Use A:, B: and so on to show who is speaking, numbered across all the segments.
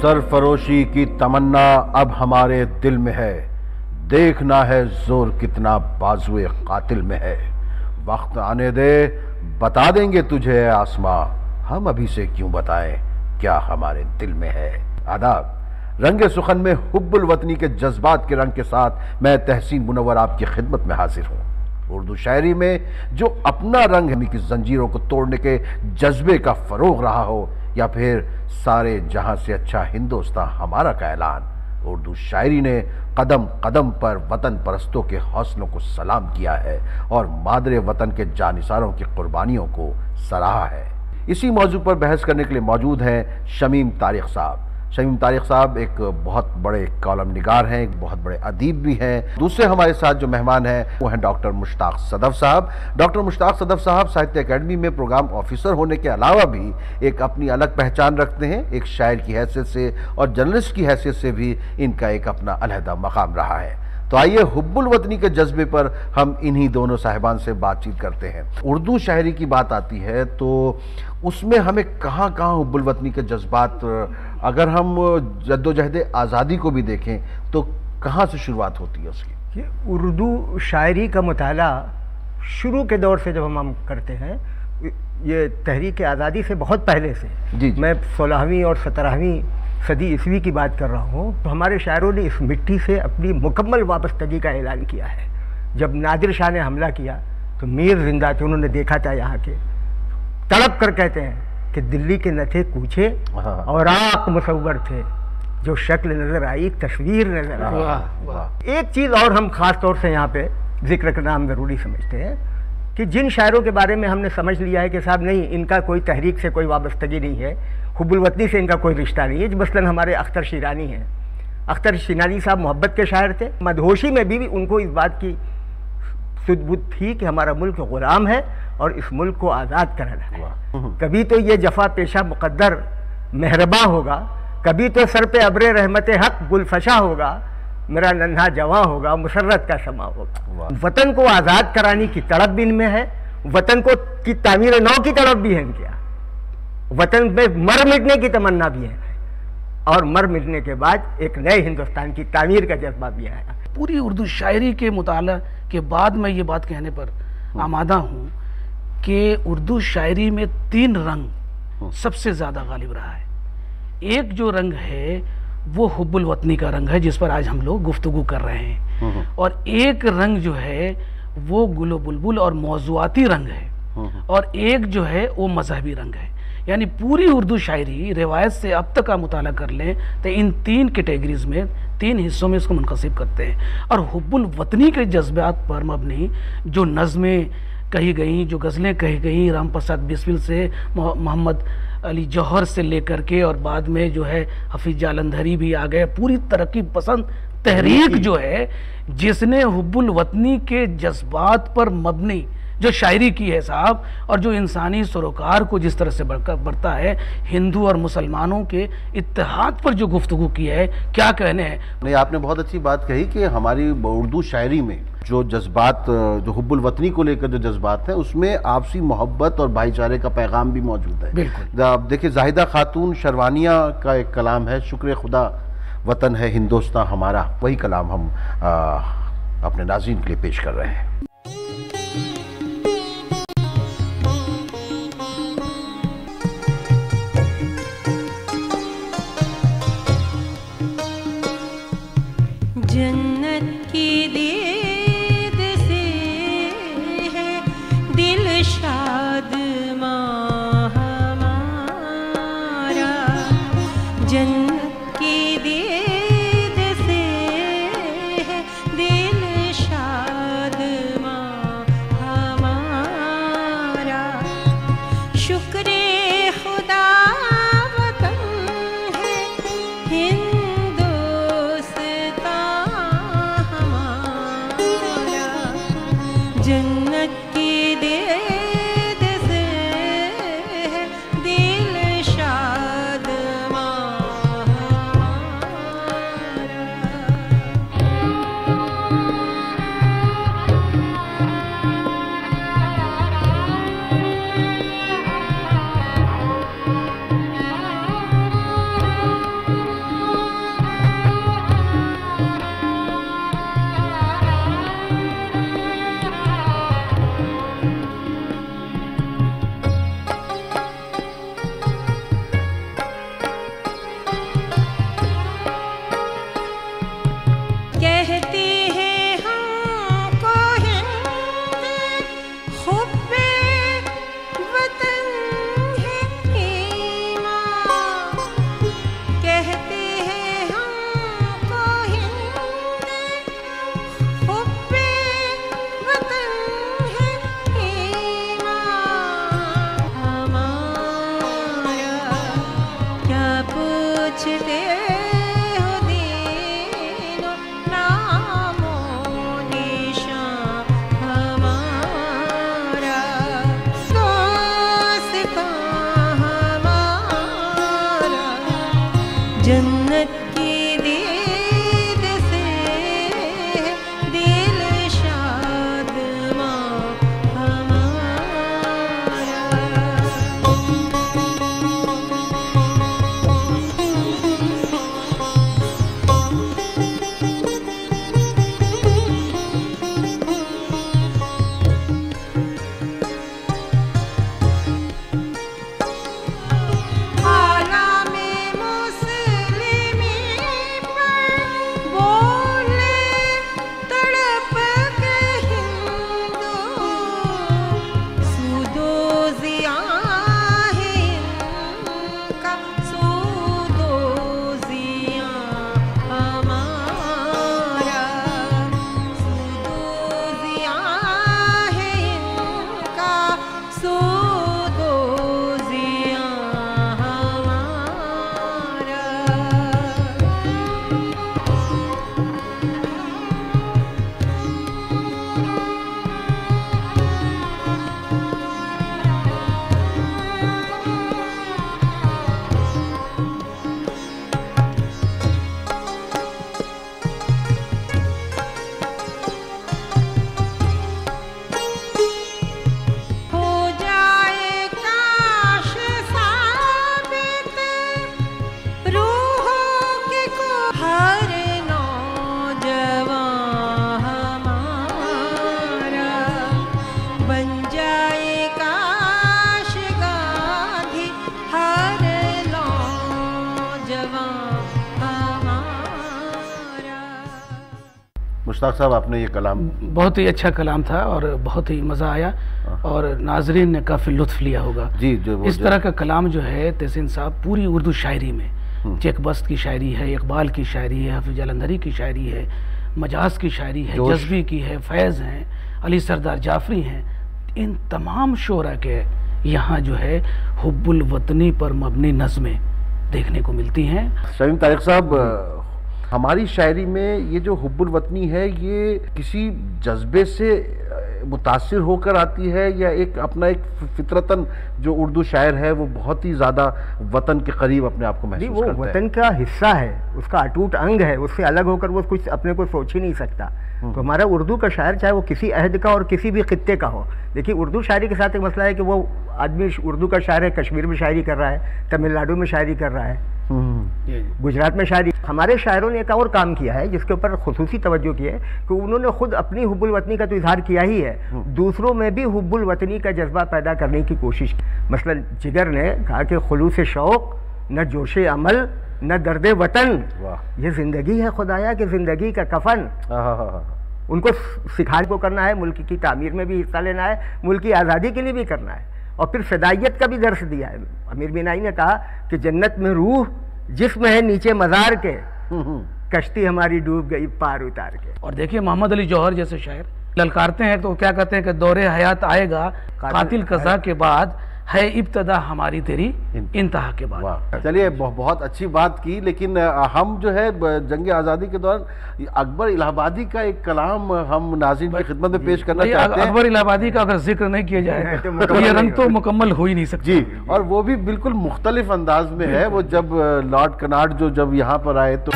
A: सरफरोशी की तमन्ना अब हमारे दिल में है, देखना है जोर कितना बाजुए कातिल में है। वक्त आने दे, बता देंगे तुझे आसमां, हम अभी से क्यों बताएं क्या हमारे दिल में है। आदाब। रंगे सुखन में हुब्बुल वतनी के जज्बात के रंग के साथ मैं तहसीन मुनव्वर आपकी खिदमत में हाजिर हूँ। उर्दू शायरी में जो अपना रंग है की जंजीरों को तोड़ने के जज्बे का फरोग रहा हो, या फिर सारे जहां से अच्छा हिंदुस्तान हमारा का ऐलान, उर्दू शायरी ने कदम कदम पर वतन परस्तों के हौसलों को सलाम किया है और मादरे वतन के जानिसारों की कुर्बानियों को सराहा है। इसी मौजू पर बहस करने के लिए मौजूद हैं शमीम तारिक साहब। शमीम तारिक साहब एक बहुत बड़े कॉलम निगार हैं, एक बहुत बड़े अदीब भी हैं। दूसरे हमारे साथ जो मेहमान हैं वो हैं डॉक्टर मुश्ताक सदफ साहब। डॉक्टर मुश्ताक सदफ साहब साहित्य अकेडमी में प्रोग्राम ऑफिसर होने के अलावा भी एक अपनी अलग पहचान रखते हैं। एक शायर की हैसियत से और जर्नलिस्ट की हैसियत से भी इनका एक अपना अलहदा मकाम रहा है। तो आइए हुब्बुल वतनी के जज्बे पर हम इन्हीं दोनों साहिबान से बातचीत करते हैं। उर्दू शायरी की बात आती है तो उसमें हमें कहाँ कहाँ हुब्बुल वतनी के जज्बात, अगर हम जद्दोजहद आज़ादी को भी देखें तो कहाँ से शुरुआत होती है उसकी?
B: उर्दू शायरी का मुताला शुरू के दौर से जब हम करते हैं, ये तहरीक आज़ादी से बहुत पहले से,
A: जी।
B: मैं 16वीं और 17वीं सदी ईस्वी की बात कर रहा हूँ, तो हमारे शायरों ने इस मिट्टी से अपनी मुकम्मल वाबस्तगी का ऐलान किया है। जब नादिर शाह ने हमला किया तो मीर जिंदा थे, उन्होंने देखा था यहाँ के, तड़प कर कहते हैं कि दिल्ली के न थे कूचे और आप मुसव्वर थे, जो शक्ल नजर आई तस्वीर नजर आई। एक चीज़ और हम खास तौर से यहाँ पे जिक्र करना हम ज़रूरी समझते हैं कि जिन शायरों के बारे में हमने समझ लिया है कि साहब नहीं, इनका कोई तहरीक से कोई वाबस्तगी नहीं है, हुब्बुल वतनी से इनका कोई रिश्ता नहीं है, जो मसलन हमारे अख्तर शिरानी हैं। अख्तर शिरानी साहब मोहब्बत के शायर थे। मदहोशी में भी उनको इस बात की सुध-बुध थी कि हमारा मुल्क ग़ुलाम है और इस मुल्क को आज़ाद कराना है। कभी तो ये जफ़ा पेशा मुक़द्दर मेहरबा होगा, कभी तो सर पे अब्रे रहमत हक गुलफशा होगा, मेरा नन्हा जवां होगा, मुसर्रत का समा होगा। वतन को आज़ाद कराने की तड़प भी इनमें है, वतन को की तामीर नौ की तड़प भी है इनके यहाँ, वतन में मर मिटने की तमन्ना भी है और मर मिटने के बाद एक नए हिंदुस्तान की तामीर का जज्बा भी आया।
C: पूरी उर्दू शायरी के मुताला के बाद मैं ये बात कहने पर आमादा हूँ कि उर्दू शायरी में 3 रंग सबसे ज़्यादा गालिब रहा है। एक जो रंग है वो हुब्बुल वतनी का रंग है, जिस पर आज हम लोग गुफ्तगू कर रहे हैं, और एक रंग जो है वो गुलो बुलबुल और मौज़ूआती रंग है, और एक जो है वो मजहबी रंग है। यानी पूरी उर्दू शायरी रिवायत से अब तक का मुताला कर लें तो इन 3 कैटेगरीज में, 3 हिस्सों में इसको मुनक़सिब करते हैं। और हुब्बुल वतनी के जज्बात पर मबनी जो नज़में कही गई, जो गज़लें कही गई, राम प्रसाद बिस्मिल से मोहम्मद अली जौहर से लेकर के, और बाद में जो है हफीज़ जालंधरी भी आ गए, पूरी तरक्की पसंद तहरीक जो है जिसने हुब्बुल वतनी के जज्बात पर मबनी जो शायरी की है साहब, और जो इंसानी सरोकार को जिस तरह से बढ़ता है, हिंदू और मुसलमानों के इत्तेहाद पर जो गुफ्तगू की है, क्या कहने हैं।
A: नहीं, आपने बहुत अच्छी बात कही कि हमारी उर्दू शायरी में जो जज्बात, जो हुब्बुल वतनी को लेकर जो जज्बात हैं, उसमें आपसी मोहब्बत और भाईचारे का पैगाम भी मौजूद है।
C: बिल्कुल।
A: अब देखिए, जाहिदा खातून शरवानिया का एक कलाम है, शुक्र खुदा वतन है हिंदुस्तान हमारा, वही कलाम हम अपने नाज़रीन के लिए पेश कर रहे हैं।
D: जन्नत की दीद से है दिल शाद हमारा, जन्नत की दीद से है दिल शाद जन्नत की दीद से दिल शाद माँ हमारा।
A: मुश्ताक साहब, आपने ये कलाम
C: बहुत ही अच्छा कलाम था और बहुत ही मज़ा आया और नाजरीन ने काफ़ी लुत्फ लिया होगा।
A: जी,
C: इस तरह का कलाम जो है तहसीन साहब पूरी उर्दू शायरी में, चेकबस्त की शायरी है, इकबाल की शायरी है, हफीज जलंधरी की शायरी है, मजाज की शायरी है, जज्बी की है, फैज़ हैं, अली सरदार जाफरी हैं, इन तमाम शोरा के यहाँ जो है हुब्बुल वतनी पर मबनी नज़में देखने को मिलती हैं।
A: शमीम तारिक साहब, हमारी शायरी में ये जो हुब्बुल वतनी है, ये किसी जज्बे से मुतासिर होकर आती है या एक अपना एक फितरतन जो उर्दू शायर है वो बहुत ही ज़्यादा वतन के करीब अपने आप को महसूस करता है?
B: वो वतन का हिस्सा है, उसका अटूट अंग है, उससे अलग होकर वो कुछ अपने को सोच ही नहीं सकता। तो हमारा उर्दू का शायर चाहे वो किसी अहद का और किसी भी खित्ते का हो, देखिए उर्दू शायरी के साथ एक मसला है कि वो आदमी उर्दू का शायर है, कश्मीर में शायरी कर रहा है, तमिलनाडु में शायरी कर रहा है, गुजरात में शायरी। हमारे शायरों ने एक और काम किया है जिसके ऊपर खुसूसी तवज्जो की है कि उन्होंने खुद अपनी हुब्बुल वतनी का तो इजहार किया ही है, दूसरों में भी हुब्बुल वतनी का जज्बा पैदा करने की कोशिश की। मसलन जिगर ने कहा कि खुलूस शौक न जोशे अमल न दर्द वतन, ये जिंदगी है खुदाया कि जिंदगी का कफन। उनको सिखाने को करना है, मुल्क की तामीर में भी हिस्सा लेना है, मुल्क की आज़ादी के लिए भी करना है, और फिर फ़िदाइयत का भी दर्स दिया है। अमीर बिनाई ने कहा कि जन्नत में रूह जिस्म है नीचे मज़ार के, कश्ती हमारी डूब गई पार उतार के।
C: और देखिए मोहम्मद अली जौहर जैसे शायर ललकारते हैं तो क्या कहते हैं कि दौरे हयात आएगा कातिल कज़ा के बाद, है इब्तदा हमारी तेरी इंतहा के बाद।
A: चलिए, बहुत अच्छी बात की, लेकिन हम जो है जंग आज़ादी के दौरान अकबर इलाहाबादी का एक कलाम हम नाज़रीन की खिदमत में पेश करना चाहते हैं।
C: अकबर इलाहाबादी का अगर जिक्र नहीं किया जाए तो ये रंग तो मुकम्मल हो ही नहीं सकती।
A: जी, और वो भी बिल्कुल मुख्तलिफ अंदाज में है। वो जब लॉर्ड कनाड जब यहाँ पर आए तो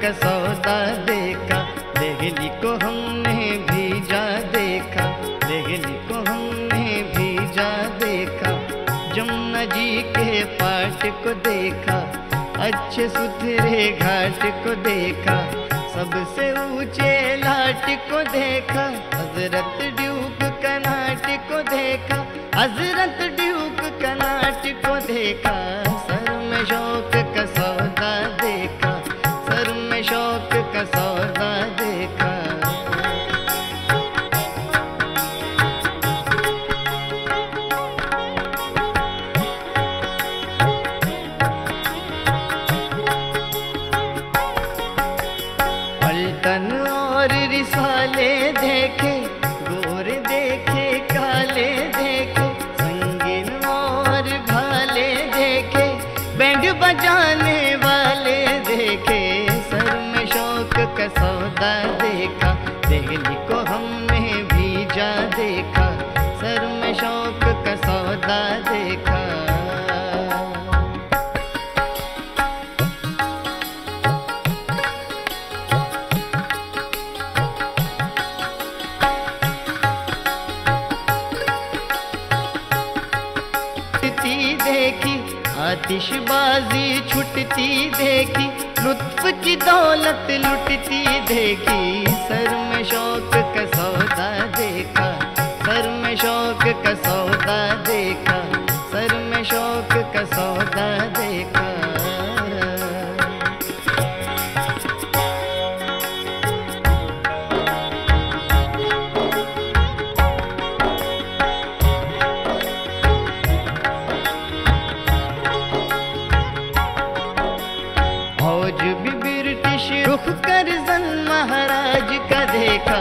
E: सौदा देखा, देहली को हमने भीजा देखा, देहली को हमने भीजा देखा, जमुना जी के पाट को देखा, अच्छे सुथरे घाट को देखा, सबसे ऊंचे लाट को देखा, हजरत ड्यूक कनाट को देखा, हजरत ड्यूक कनाट को देखा, सर में शौक का सौदा देखा, सर में शौक का सौदा देखा। पलटन और रिसाले देखे, गोर देखे काले देखे, संगीन और भाले देखे, बैंड बजाने वाले देखे, आतिशबाजी छुटती देखी, लुत्फ की दौलत लुटती देखी, सर में शौक का सौदा देखा, सर में शौक का सौदा देखा, सर में शौक का सौदा देखा। फौज भी ब्रिटिश रुख कर जन महाराज का देखा,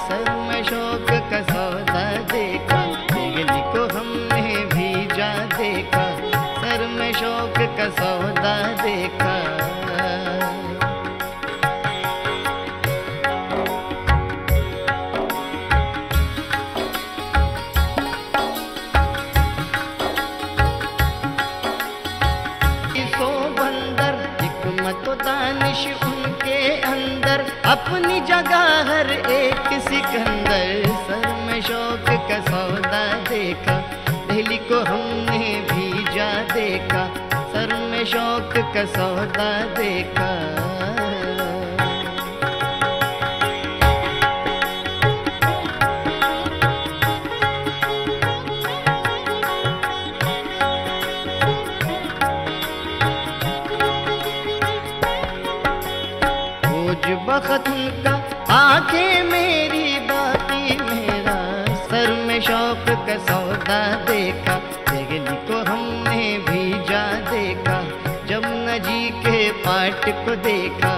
E: सर में शौक का सौदा देखा, दिल्ली को हमने भीजा देखा, सर में शौक का सौदा देखा। हिकमत दानिश उनके अंदर, अपनी जगह हर एक सिकंदर, सर में शौक का सौदा देखा, दिल्ली को हमने भीजा देखा, सर में शौक का सौदा देखा। बखत उनका आंखें मेरी बाकी मेरा, सर में शौक का सौदा देखा, दिल्ली को हमने भीजा देखा, जमुना जी के पाट को देखा,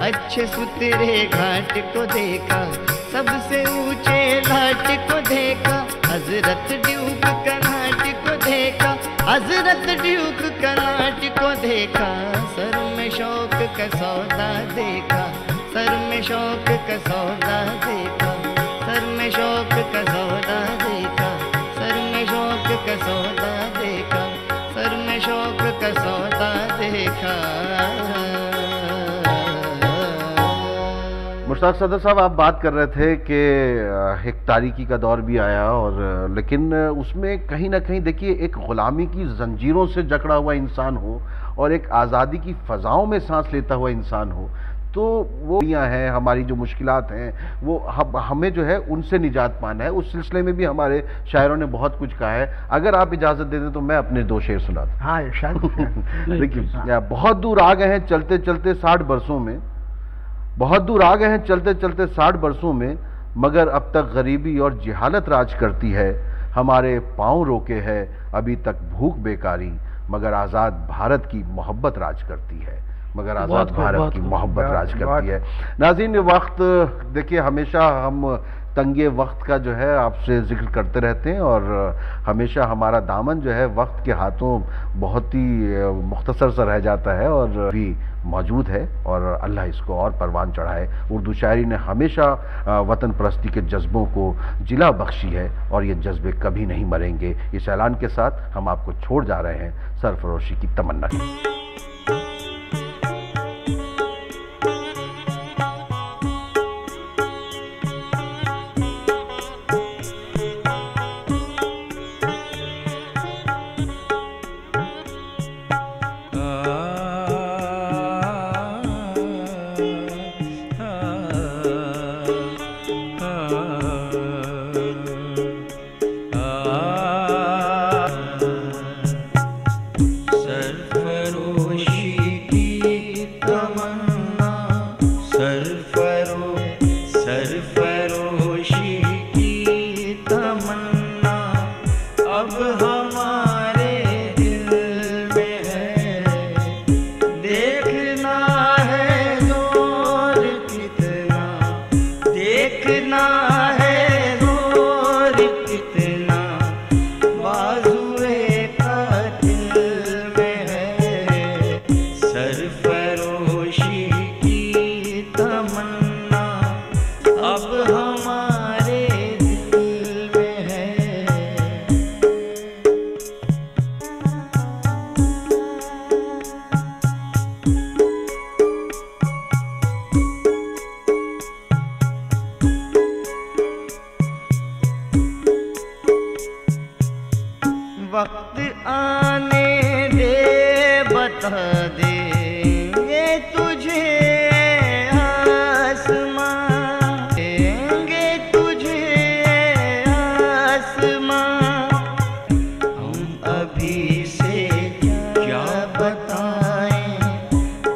E: अच्छे सुतरे घाट को देखा, सबसे ऊंचे घाट को देखा, हजरत ड्यूक कर्नाट को देखा, हजरत ड्यूक कर्नाट को देखा, सर में शौक का सौदा देखा, सर में शौक का सौदा देखा, सर में शौक का सौदा देखा, सर में शौक का सौदा देखा, सर में शौक का सौदा देखा।
A: मुश्ताक सदर साहब, आप बात कर रहे थे कि एक तारीकी का दौर भी आया, और लेकिन उसमें कहीं ना कहीं देखिए एक गुलामी की जंजीरों से जकड़ा हुआ इंसान हो और एक आज़ादी की फ़ज़ाओं में सांस लेता हुआ इंसान हो, तो वो हैं हमारी जो मुश्किलात हैं वो हमें जो है उनसे निजात पाना है। उस सिलसिले में भी हमारे शायरों ने बहुत कुछ कहा है। अगर आप इजाज़त दे दें तो मैं अपने 2 शेर सुना दूं।
B: हाँ
A: देखिए, बहुत दूर आ गए हैं चलते चलते 60 बरसों में, बहुत दूर आ गए हैं चलते चलते 60 बरसों में, मगर अब तक गरीबी और जिहालत राज करती है, हमारे पाँव रोके है अभी तक भूख बेकारी, मगर आज़ाद भारत की मोहब्बत राज करती है, मगर आज़ाद भारत की मोहब्बत राज करती है। नाज़रीन, वक्त देखिए हमेशा हम तंगे वक्त का जो है आपसे जिक्र करते रहते हैं, और हमेशा हमारा दामन जो है वक्त के हाथों बहुत ही मुख्तसर सा रह जाता है, और भी मौजूद है, और अल्लाह इसको और परवान चढ़ाए। उर्दू शायरी ने हमेशा वतन परस्ती के जज्बों को जिला बख्शी है, और ये जज्बे कभी नहीं मरेंगे। इस ऐलान के साथ हम आपको छोड़ जा रहे हैं सरफरोशी की तमन्ना।
F: सरफरोशी
E: बता देंगे तुझे आसमां, देंगे तुझे आसमां। हम अभी से क्या बताएं,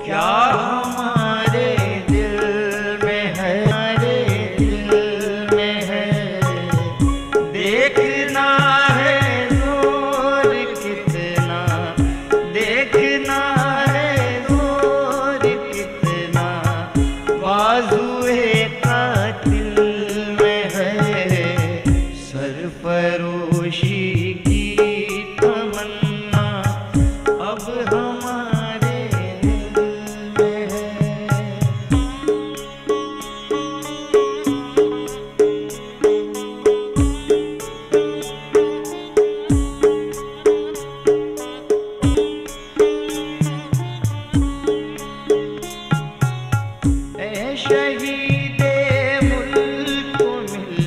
E: क्या हमारे दिल में है, हमारे दिल में है। देखना है जोर कितना, देखना है जोर कितना, बाजुए कातिल में है। सरफरोशी की तमन्ना अब हमारे दिल में है। ए शहीदे मुल्क को मिल,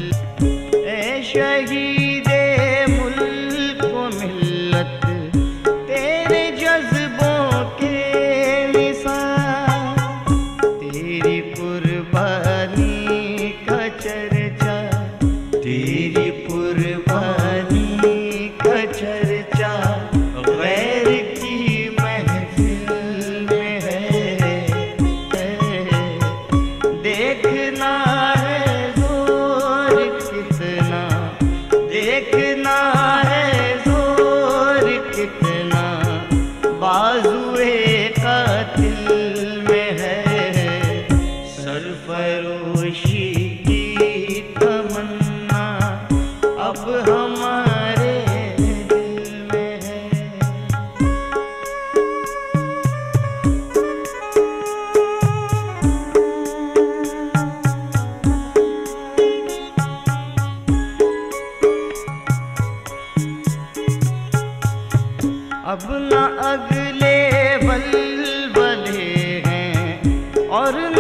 E: ए शहीदे मुल्क को मिल्लत, तेरे जज्बों के निसार, तेरी कुर्बानी का चर्चा, तेरी कुर्बानी का चर्चा गैर की महफिल में है। देखना है जोर कितना, देखना है जोर कितना, बाजुए कातिल में है। सरफरोशी की तमन्ना अब हमारे दिल में है। अब न अगले बलबले हैं और न